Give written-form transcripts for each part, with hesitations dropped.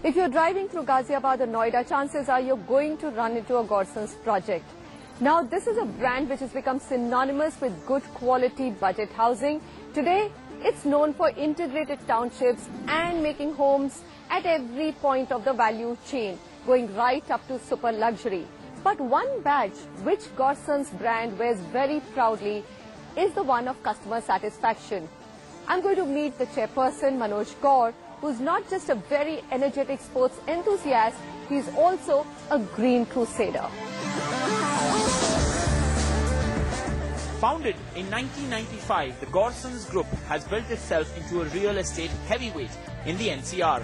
If you're driving through Ghaziabad or Noida, chances are you're going to run into a Gorsons project. Now, this is a brand which has become synonymous with good quality budget housing. Today, it's known for integrated townships and making homes at every point of the value chain, going right up to super luxury. But one badge which Gorsons brand wears very proudly is the one of customer satisfaction. I'm going to meet the chairperson, Manoj Kaur, who's not just a very energetic sports enthusiast, he's also a green crusader. Founded in 1995, the Gorsons Group has built itself into a real estate heavyweight in the NCR.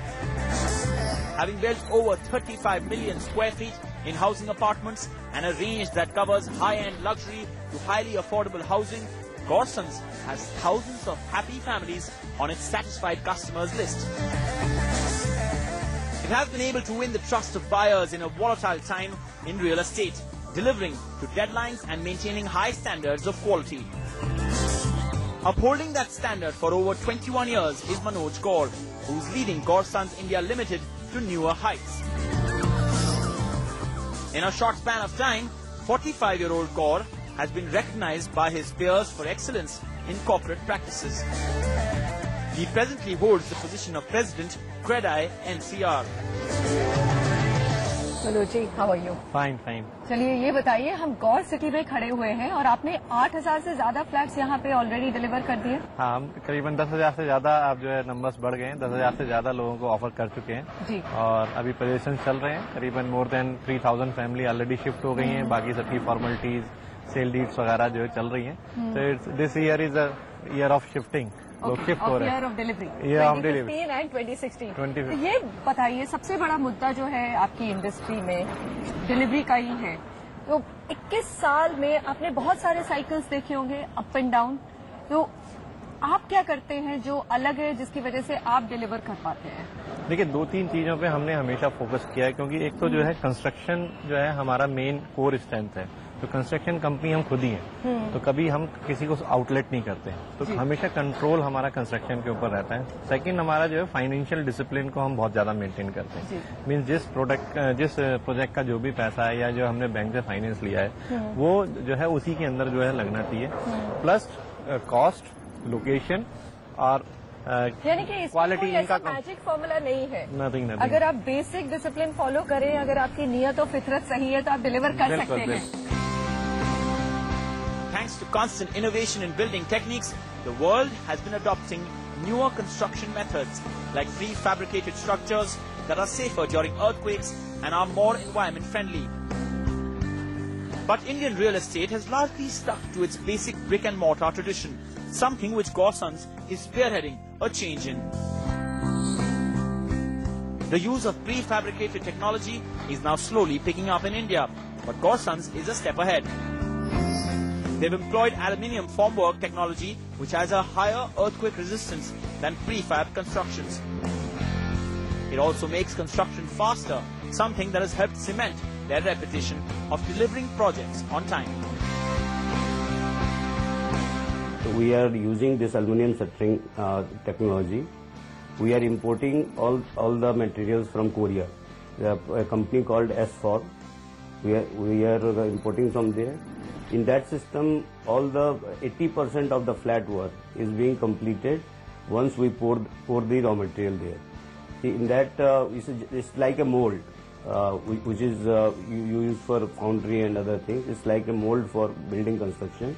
Having built over 35 million square feet in housing apartments and a range that covers high-end luxury to highly affordable housing, Gorsons has thousands of happy families on its satisfied customers list. It has been able to win the trust of buyers in a volatile time in real estate, delivering to deadlines and maintaining high standards of quality. Upholding that standard for over 21 years is Manoj Kaur, who's leading Gorsons India Limited to newer heights. In a short span of time, 45-year-old Kaur has been recognized by his peers for excellence in corporate practices. He presently holds the position of President, CREDAI NCR. Manoj ji, how are you? Fine fine. चलिए ये बताइए, हम गौर city में खड़े हुए हैं और आपने 8000 से ज्यादा फ्लैट्स यहाँ पे ऑलरेडी डिलीवर कर दिए। हाँ, हम करीबन 10,000 से ज्यादा अब जो है नंबर्स बढ़ गए हैं। 10,000 से ज्यादा लोगों को ऑफर कर चुके हैं जी। और अभी पोजीशन चल रहे हैं। करीबन more than 3000 family already shift हो गई हैं। बाकी सबकी फॉर्मेलिटीज, सेल डीड्स वगैरह जो है चल रही हैं। तो this year is a year of shifting. लोग शिफ्ट हो रहे हैं। Year of delivery 2015 and 2016। तो ये बताइए, सबसे बड़ा मुद्दा जो है आपकी इंडस्ट्री में डिलीवरी का ही है। तो 21 साल में आपने बहुत सारे साइकिल्स देखे होंगे, अप एंड डाउन। तो आप क्या करते हैं जो अलग है, जिसकी वजह से आप डिलीवर कर पाते हैं? देखिए, 2-3 चीजों पे हमने हमेशा फोकस किया है, क्योंकि एक तो जो है कंस्ट्रक्शन जो है हमारा मेन कोर स्ट्रेंथ है। तो कंस्ट्रक्शन कंपनी हम खुद ही हैं, तो कभी हम किसी को आउटलेट नहीं करते हैं। तो हमेशा कंट्रोल हमारा कंस्ट्रक्शन के ऊपर रहता है। सेकंड, हमारा जो है फाइनेंशियल डिसिप्लिन को हम बहुत ज्यादा मेंटेन करते हैं। मींस जिस प्रोजेक्ट का जो भी पैसा है या जो हमने बैंक से फाइनेंस लिया है, वो जो है उसी के अंदर जो है लगना चाहिए। प्लस कॉस्ट, लोकेशन और यानी कि क्वालिटी, इनका मैजिक फॉर्मूला नहीं है। नथिंग। अगर आप बेसिक डिसिप्लिन फॉलो करें, अगर आपकी नियत और फितरत सही है, तो आप डिलीवर कर सकते हैं। Thanks to constant innovation in building techniques, the world has been adopting newer construction methods like prefabricated structures that are safer during earthquakes and are more environment friendly. But Indian real estate has largely stuck to its basic brick and mortar tradition, something which Gorsons is spearheading a change in. The use of prefabricated technology is now slowly picking up in India, but Gorsons is a step ahead. They've employed aluminium formwork technology, which has a higher earthquake resistance than prefab constructions. It also makes construction faster, something that has helped cement their reputation of delivering projects on time. We are using this aluminium shuttering technology. We are importing all the materials from Korea. A company called S4. We are importing from there. In that system, all the 80% of the flat work is being completed once we pour the raw material there. In that, it's like a mold, which is you use for foundry and other things. It's like a mold for building construction,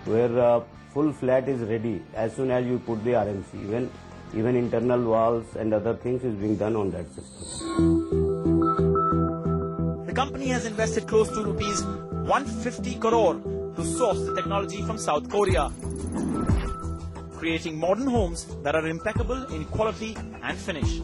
where full flat is ready as soon as you put the RMC. Even internal walls and other things is being done on that system. The company has invested close to rupees 150 crore to source the technology from South Korea, creating modern homes that are impeccable in quality and finish.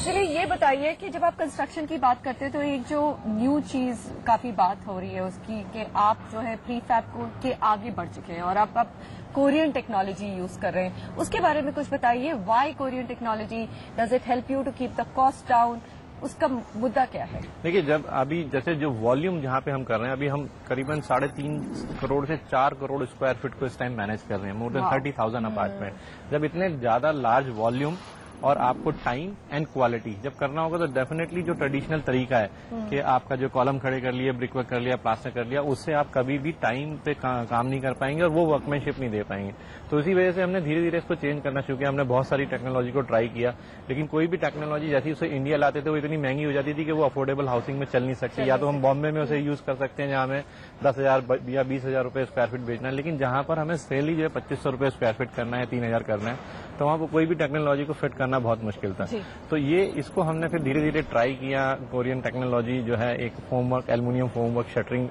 चलिए ये बताइए कि जब आप construction की बात करते हैं, तो एक जो न्यू चीज काफी बात हो रही है उसकी, कि आप जो है प्रीफैब के आगे बढ़ चुके हैं और आप कोरियन टेक्नोलॉजी यूज कर रहे हैं। उसके बारे में कुछ बताइए। Why Korean technology? Does it help you to keep the cost down? उसका मुद्दा क्या है? देखिए, जब अभी जैसे जो वॉल्यूम जहाँ पे हम कर रहे हैं, अभी हम करीबन 3.5 करोड़ से 4 करोड़ स्क्वायर फीट को इस टाइम मैनेज कर रहे हैं, मोर देन 30,000 अपार्टमेंट। जब इतने ज्यादा लार्ज वॉल्यूम और आपको टाइम एंड क्वालिटी जब करना होगा तो डेफिनेटली जो ट्रेडिशनल तरीका है कि आपका जो कॉलम खड़े कर लिया, ब्रिकवर्क कर लिया, प्लास्टर कर लिया, उससे आप कभी भी टाइम पे काम नहीं कर पाएंगे और वो वर्कमैनशिप नहीं दे पाएंगे। तो इसी वजह से हमने धीरे धीरे इसको चेंज करना शुरू किया। हमने बहुत सारी टेक्नोलॉजी को ट्राई किया, लेकिन कोई भी टेक्नोलॉजी जैसी उसे इंडिया लाते थे वो इतनी महंगी हो जाती थी कि वो अफोर्डेबल हाउसिंग में चल नहीं सकती। या तो हम बॉम्बे में उसे यूज कर सकते हैं जहां हमें 10,000 या 20,000 रुपए स्क्वायर फीट बेचना है, लेकिन जहां पर हमें सेल जो है 2,500 रुपए स्क्वायर फीट करना है, 3,000 करना है, तो वहां पर कोई भी टेक्नोलॉजी को फिट करना बहुत मुश्किल था। तो ये इसको हमने फिर धीरे धीरे ट्राई किया। कोरियन टेक्नोलॉजी जो है एक फोमवर्क, एल्युमिनियम फोमवर्क शटरिंग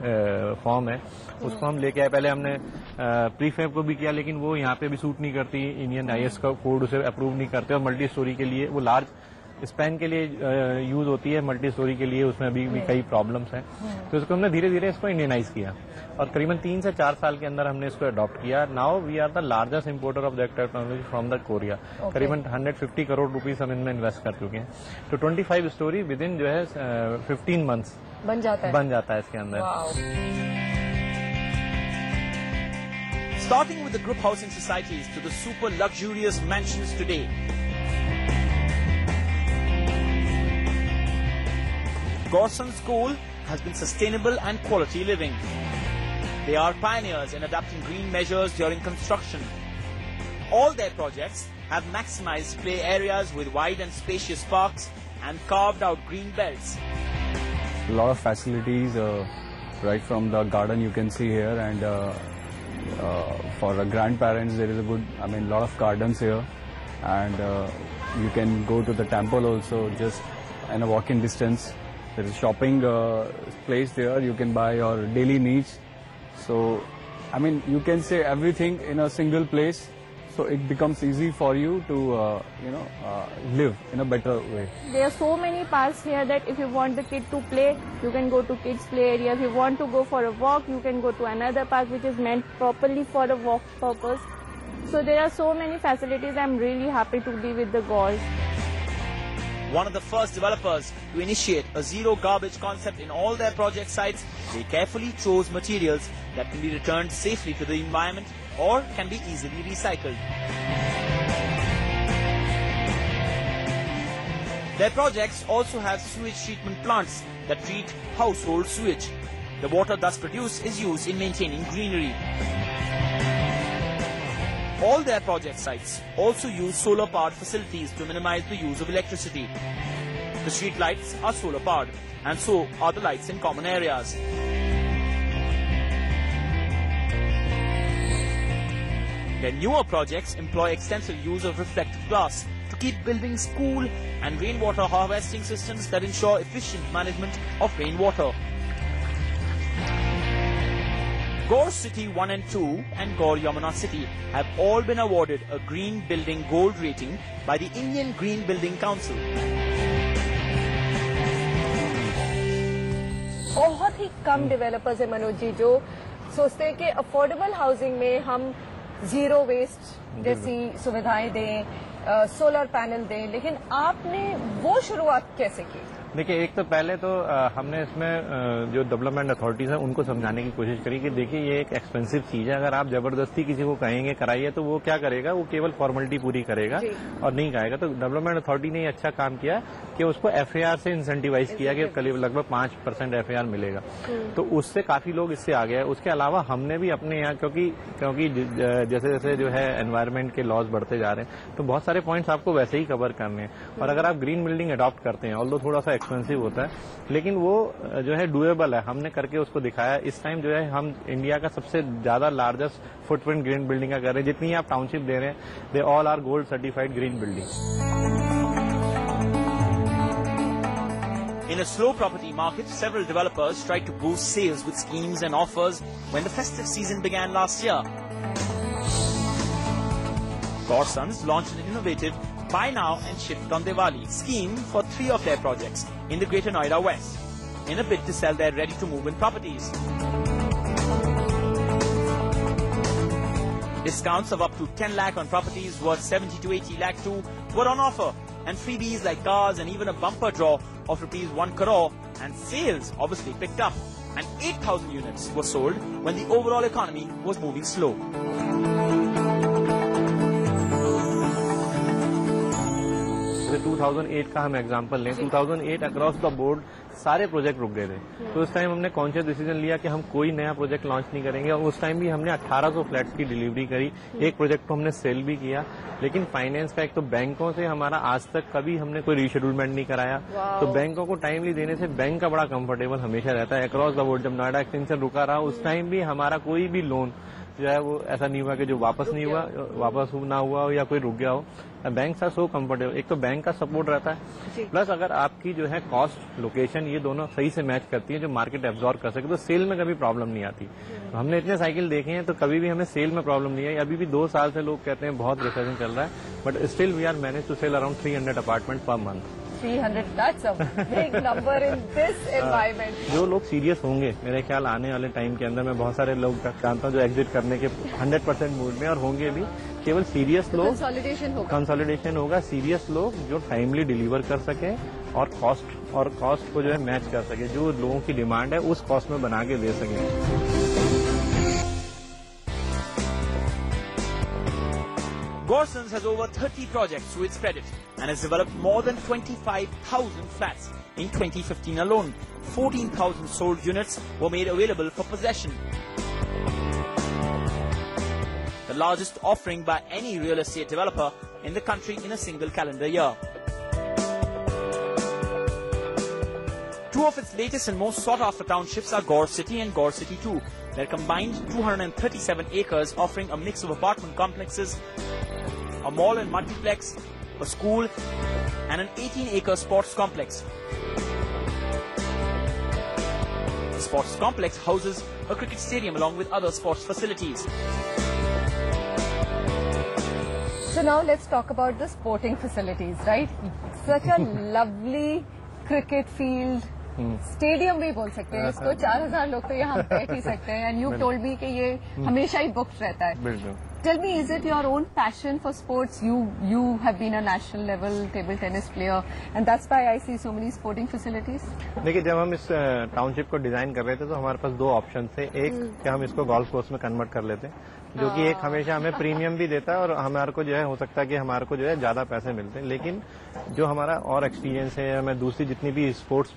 फॉर्म है, उसको हम लेके आए। पहले हमने प्रीफेब को भी किया, लेकिन वो यहाँ पे भी सूट नहीं करती, इंडियन IS का कोड उसे अप्रूव नहीं करते, और मल्टी स्टोरी के लिए वो लार्ज स्पैन के लिए यूज होती है, मल्टी स्टोरी के लिए उसमें भी कई प्रॉब्लम्स हैं। तो इसको हमने धीरे धीरे इसको इंडियनाइज किया और करीबन 3 से 4 साल के अंदर हमने इसको अडॉप्ट किया। Now we are the largest importer of that technology from the Korea. करीबन 150 करोड़ रुपीस हम इनमें इन्वेस्ट कर चुके हैं। तो 25 स्टोरी विद इन जो है 15 मंथ्स बन जाता है इसके अंदर। Starting with the group housing societies to the super luxurious mansions today. Gorson's goal has been sustainable and quality living. They are pioneers in adapting green measures during construction. All their projects have maximized play areas with wide and spacious parks and carved out green belts. A lot of facilities, right from the garden you can see here, and for grandparents there is a good, lot of gardens here, and you can go to the temple also just in a walking distance. There is a shopping place there, you can buy your daily needs. So, you can say everything in a single place, so it becomes easy for you to, live in a better way. There are so many parks here that if you want the kid to play, you can go to kids play area. If you want to go for a walk, you can go to another park which is meant properly for a walk purpose. So there are so many facilities. I'm really happy to be with the Gors. One of the first developers to initiate a zero garbage concept in all their project sites, they carefully chose materials that can be returned safely to the environment or can be easily recycled. Their projects also have sewage treatment plants that treat household sewage. The water thus produced is used in maintaining greenery. All their project sites also use solar-powered facilities to minimize the use of electricity. The street lights are solar-powered, and so are the lights in common areas. Their newer projects employ extensive use of reflective glass to keep buildings cool and rainwater harvesting systems that ensure efficient management of rainwater. Gor City 1 and 2 and Gor Yamuna City have all been awarded a Green Building Gold rating by the Indian Green Building Council. बहुत ही कम developers है मनोज जी जो सोचते हैं कि affordable housing में हम zero waste जैसी सुविधाएं दें, सोलर पैनल दें, लेकिन आपने वो शुरुआत कैसे की? देखिए, एक तो पहले तो हमने इसमें जो डेवलपमेंट अथॉरिटीज हैं उनको समझाने की कोशिश करी कि देखिए ये एक एक्सपेंसिव चीज है, अगर आप जबरदस्ती किसी को कहेंगे कराइए तो वो क्या करेगा, वो केवल फॉर्मेलिटी पूरी करेगा और नहीं करेगा। तो डेवलपमेंट अथॉरिटी ने अच्छा काम किया कि उसको FAR से इंसेंटिवाइज किया कि करीब लगभग 5% FAR मिलेगा, तो उससे काफी लोग इससे आ गए। उसके अलावा हमने भी अपने यहाँ क्योंकि जैसे जैसे जो है एनवायरमेंट के लॉज बढ़ते जा रहे हैं तो बहुत सारे पॉइंट्स आपको वैसे ही कवर करने हैं, और अगर आप ग्रीन बिल्डिंग अडॉप्ट करते हैं ऑल्दो थोड़ा सा एक्सपेंसिव होता है, लेकिन वो जो है डुएबल है, हमने करके उसको दिखाया। इस टाइम जो है हम इंडिया का सबसे ज्यादा लार्जेस्ट फुटप्रिंट ग्रीन बिल्डिंग का कर रहे हैं। जितनी आप टाउनशिप दे रहे हैं, they all are gold certified green building. In a slow property market, several developers tried to boost sales with schemes and offers when the festive season began last year. Gorsons launched an innovative Buy Now and Shift on Diwali scheme for 3 of their projects in the Greater Noida West in a bid to sell their ready-to-move-in properties. Discounts of up to 10 lakh on properties worth 70 to 80 lakh too were on offer, and freebies like cars and even a bumper draw of rupees 1 crore, and sales obviously picked up, and 8,000 units were sold when the overall economy was moving slow. जैसे 2008 का हम example लें, 2008 across the board सारे project रुक गए थे। तो उस टाइम हमने कॉन्शियस डिसीजन लिया कि हम कोई नया प्रोजेक्ट लॉन्च नहीं करेंगे, और उस टाइम भी हमने 1800 फ्लैट्स की डिलीवरी करी। एक प्रोजेक्ट को हमने सेल भी किया, लेकिन फाइनेंस का एक तो बैंकों से हमारा आज तक कभी हमने कोई रीशेड्यूलमेंट नहीं कराया। तो बैंकों को टाइमली देने से बैंक का बड़ा कंफर्टेबल हमेशा रहता है। अक्रॉस द बोर्ड जब नोएडा एक्सटेंशन रुका रहा, उस टाइम भी हमारा कोई भी लोन जो है वो ऐसा नहीं हुआ कि जो वापस नहीं हुआ, वापस ना हुआ हो या कोई रुक गया हो। बैंक आर सो कंफर्टेबल, एक तो बैंक का सपोर्ट रहता है, प्लस अगर आपकी जो है कॉस्ट, लोकेशन, ये दोनों सही से मैच करती है जो मार्केट एब्जॉर्ब कर सके, तो सेल में कभी प्रॉब्लम नहीं आती। तो हमने इतने साइकिल देखे हैं तो कभी भी हमें सेल में प्रॉब्लम नहीं आई। अभी भी 2 साल से लोग कहते हैं बहुत रिसेशन चल रहा है, but still we are manage to sell around 300 apartment पर month. 300, that's a big number in this environment. जो लोग सीरियस होंगे मेरे ख्याल आने वाले टाइम के अंदर, मैं बहुत सारे लोग जानता हूँ जो एग्जिट करने के 100% मूड में और होंगे भी, केवल सीरियस लोग, कंसोलिडेशन होगा, सीरियस लोग जो टाइमली डिलीवर कर सके और कॉस्ट को जो है मैच कर सके, जो लोगों की डिमांड है उस कॉस्ट में बना के दे सके। Gorsons has over 30 projects to its credit and has developed more than 25,000 flats. In 2015 alone, 14,000 sold units were made available for possession. The largest offering by any real estate developer in the country in a single calendar year. Two of its latest and most sought-after townships are Gaur City and Gaur City 2. Their combined 237 acres offering a mix of apartment complexes, a mall and multiplex, a school, and an 18-acre sports complex. The sports complex houses a cricket stadium along with other sports facilities. So now let's talk about the sporting facilities, right? Such a lovely cricket field. Stadium भी बोल सकते हैं इसको, 4000 लोग तो यहाँ बैठ ही सकते हैं। एंड यू टोल्ड मी कि ये हमेशा ही बुक्ड रहता है। Tell me, is it your own passion for sports? You have been a national level table tennis player, and that's why I see so many sporting facilities. देखिए, जब हम इस township को डिजाइन कर रहे थे तो हमारे पास 2 ऑप्शन थे। एक कि हम इसको गोल्फ कोर्स में कन्वर्ट कर लेते हैं, जो कि एक हमेशा हमें प्रीमियम भी देता है और हमारे को जो है हो सकता है कि हमारे को जो है ज्यादा पैसे मिलते हैं। लेकिन जो हमारा और एक्सपीरियंस है, मैं दूसरी जितनी भी स्पोर्ट्स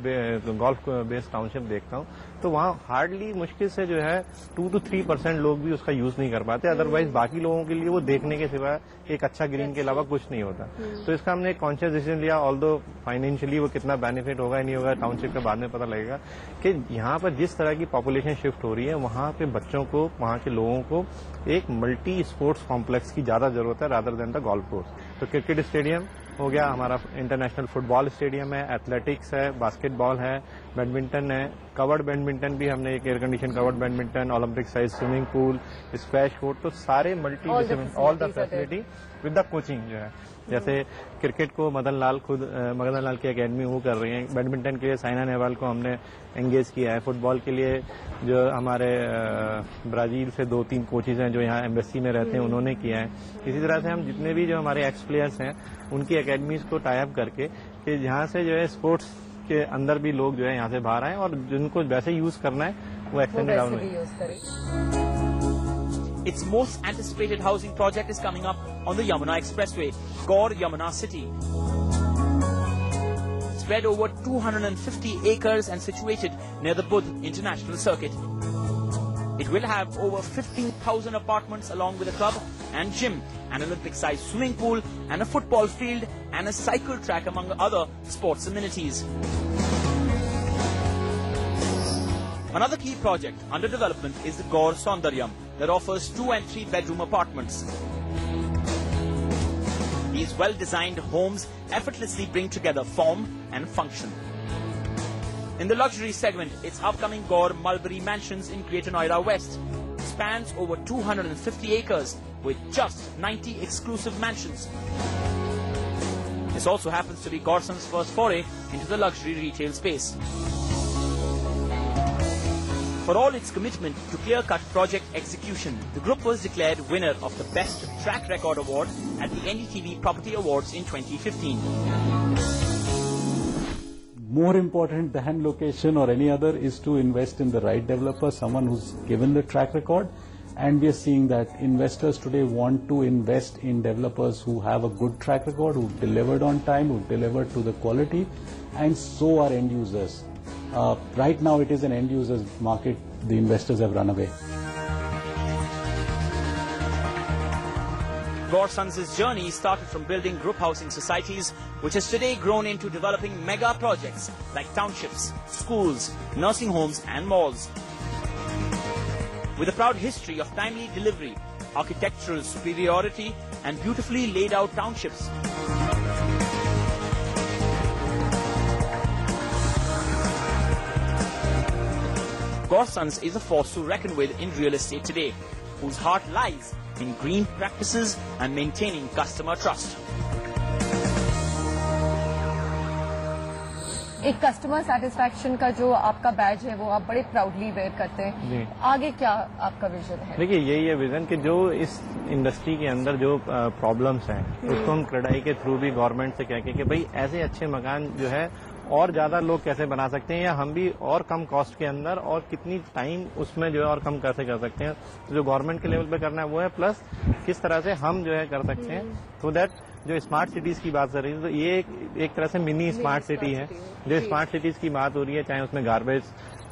गोल्फ बेस्ड टाउनशिप देखता हूँ तो वहाँ हार्डली मुश्किल से जो है 2 to 3% लोग भी उसका यूज नहीं कर पाते। अदरवाइज बाकी लोगों के लिए वो देखने के सिवा एक अच्छा ग्रीन के अलावा कुछ नहीं होता। तो इसका हमने एक कॉन्शियस डिसीजन लिया, ऑल्दो फाइनेंशियली वो कितना बेनिफिट होगा नहीं होगा टाउनशिप के बाद में पता लगेगा, कि यहाँ पर जिस तरह की पॉपुलेशन शिफ्ट हो रही है वहाँ पे बच्चों को, वहाँ के लोगों को एक मल्टी स्पोर्ट्स कॉम्प्लेक्स की ज्यादा जरूरत है rather than the golf course. तो क्रिकेट स्टेडियम हो गया, हमारा इंटरनेशनल फुटबॉल स्टेडियम है, एथलेटिक्स है, बास्केटबॉल है, बैडमिंटन है, कवर्ड बैडमिंटन भी हमने एक air condition covered badminton, Olympic size swimming pool, squash court, तो सारे multi all the facility with the coaching जो है। जैसे क्रिकेट को मदन लाल की एकेडमी वो कर रही है, बैडमिंटन के लिए साइना नेहवाल को हमने एंगेज किया है, फुटबॉल के लिए जो हमारे ब्राजील से 2-3 कोचेज हैं जो यहाँ एम्बेसी में रहते हैं उन्होंने किया है। इसी तरह से हम जितने भी जो हमारे एक्स प्लेयर्स हैं उनकी एकेडमीज को टाई अप करके कि यहाँ से जो है स्पोर्ट्स के अंदर भी लोग जो है यहाँ से बाहर आए और जिनको वैसे यूज करना है वो एक्सटेंडेड आउट में। Its most anticipated housing project is coming up on the Yamuna Expressway, Gaur Yamuna City. Spread over 250 acres and situated near the Budh International Circuit. It will have over 15,000 apartments along with a club and gym, an Olympic-sized swimming pool and a football field and a cycle track among other sports amenities. Another key project under development is the Gaur Saundaryam that offers 2 and 3 bedroom apartments. These well-designed homes effortlessly bring together form and function. In the luxury segment, its upcoming Gaur Mulberry Mansions in Greater Noida West spans over 250 acres with just 90 exclusive mansions. This also happens to be Gorson's first foray into the luxury retail space. For all its commitment to clear-cut project execution, the group was declared winner of the Best Track Record Award at the NDTV Property Awards in 2015. More important than location or any other is to invest in the right developer, someone who's given the track record And we are seeing that investors today want to invest in developers who have a good track record, who delivered on time, who delivered to the quality, and so are end users. Right now it is an end users market. The investors have run away. Gorsons' journey started from building group housing societies, which has today grown into developing mega projects like townships, schools, nursing homes and malls. With a proud history of timely delivery, architectural superiority and beautifully laid out townships. Gorsons is a force to reckon with in real estate today, whose heart lies in green practices and maintaining customer trust. एक customer satisfaction का जो आपका बैज है वो आप बड़े proudly where करते हैं। आगे क्या आपका विजन है? देखिए यही है विजन कि जो इस इंडस्ट्री के अंदर जो प्रॉब्लम्स हैं उसको हम क्रेडाई के थ्रू भी गवर्नमेंट से कह के कि भाई ऐसे अच्छे मकान जो है और ज्यादा लोग कैसे बना सकते हैं या हम भी और कम कॉस्ट के अंदर और कितनी टाइम उसमें जो है और कम कैसे कर सकते हैं। तो जो गवर्नमेंट के लेवल पे करना है वो है, प्लस किस तरह से हम जो है कर सकते हैं सो दैट जो स्मार्ट सिटीज की बात कर रही है तो ये एक तरह से मिनी स्मार्ट सिटी है। जो स्मार्ट सिटीज की बात हो रही है चाहे उसमें गार्बेज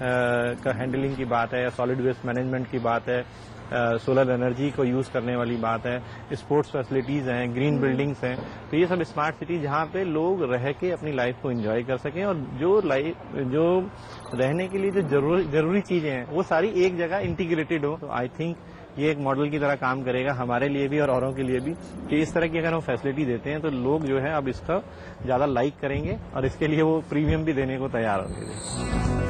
का हैंडलिंग की बात है या सॉलिड वेस्ट मैनेजमेंट की बात है, सोलर एनर्जी को यूज करने वाली बात है, स्पोर्ट्स फैसिलिटीज हैं, ग्रीन बिल्डिंग्स हैं, तो ये सब स्मार्ट सिटी जहाँ पे लोग रह के अपनी लाइफ को एंजॉय कर सकें और जो रहने के लिए जो जरूरी चीजें हैं वो सारी एक जगह इंटीग्रेटेड हो। तो आई थिंक ये एक मॉडल की तरह काम करेगा हमारे लिए भी और औरों के लिए भी कि इस तरह की अगर हम फैसिलिटी देते हैं तो लोग जो है अब इसका ज्यादा लाइक करेंगे और इसके लिए वो प्रीमियम भी देने को तैयार होंगे।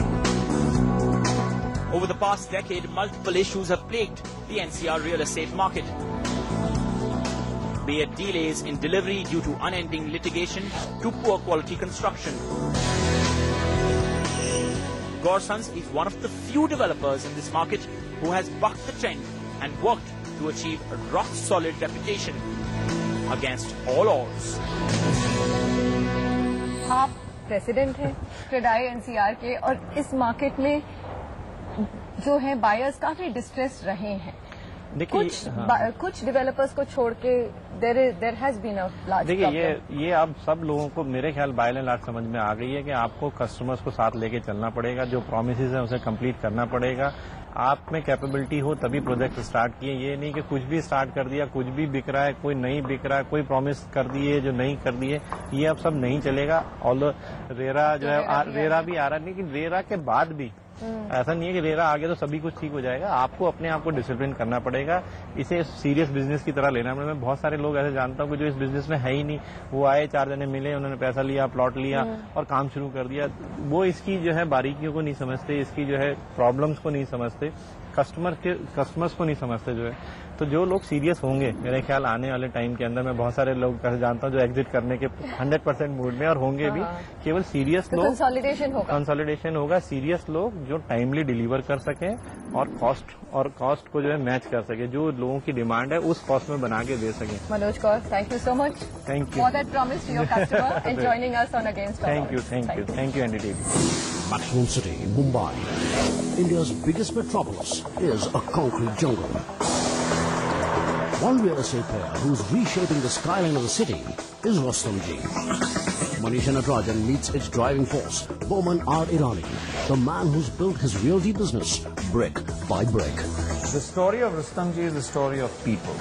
Over the past decade, multiple issues have plagued the NCR real estate market. Be it delays in delivery due to unending litigation to poor quality construction. Gorsons is one of the few developers in this market who has bucked the trend and worked to achieve a rock-solid reputation against all odds. आप president हैं CREDAI NCR के और इस market में जो है buyers काफी distress रहे हैं। कुछ डेवलपर्स को छोड़ के there has been a large problem. देखिए ये आप सब लोगों को मेरे ख्याल बाय एंड लार्ज समझ में आ गई है कि आपको कस्टमर्स को साथ लेके चलना पड़ेगा, जो प्रोमिसेस है उसे कंप्लीट करना पड़ेगा। आप में कैपेबिलिटी हो तभी प्रोजेक्ट स्टार्ट किए, ये नहीं कि कुछ भी स्टार्ट कर दिया, कुछ भी बिक रहा है, कोई नहीं बिक रहा है, कोई प्रॉमिस कर दिए जो नहीं कर दिए, ये अब सब नहीं चलेगा। ऑल रेरा जो है रेरा भी आ रहा है, लेकिन रेरा के बाद भी ऐसा नहीं है कि रेरा आ गया तो सभी कुछ ठीक हो जाएगा। आपको अपने आप को डिसिप्लिन करना पड़ेगा, इसे सीरियस बिजनेस की तरह लेना पड़ेगा। मैं बहुत सारे लोग ऐसे जानता हूँ कि जो इस बिजनेस में है ही नहीं, वो आए 4 जने मिले, उन्होंने पैसा लिया, प्लॉट लिया और काम शुरू कर दिया। वो इसकी जो है बारीकियों को नहीं समझते, इसकी जो है प्रॉब्लम्स को नहीं समझते, कस्टमर्स को नहीं समझते जो है। तो जो लोग सीरियस होंगे मेरे ख्याल आने वाले टाइम के अंदर, मैं बहुत सारे लोग जानता हूँ जो एग्जिट करने के 100% मूड में और होंगे भी, केवल सीरियस लोग कंसोलिडेशन होगा, सीरियस लोग जो टाइमली डिलीवर कर सकें और कॉस्ट को जो है मैच कर सके, जो लोगों की डिमांड है उस कॉस्ट में बना के दे सकें। Manoj Kaur, thank you so much. Thank you for that promise to your customer and joining us on against. Thank you NDTV. Maximum City, Mumbai. India's biggest metropolis is a concrete jungle. One real estate player who's reshaping the skyline of the city is Rustomjee. Manisha Natarajan meets its driving force, Boman R. Irani, the man who's built his realty business brick by brick. The story of Rustomjee is the story of people.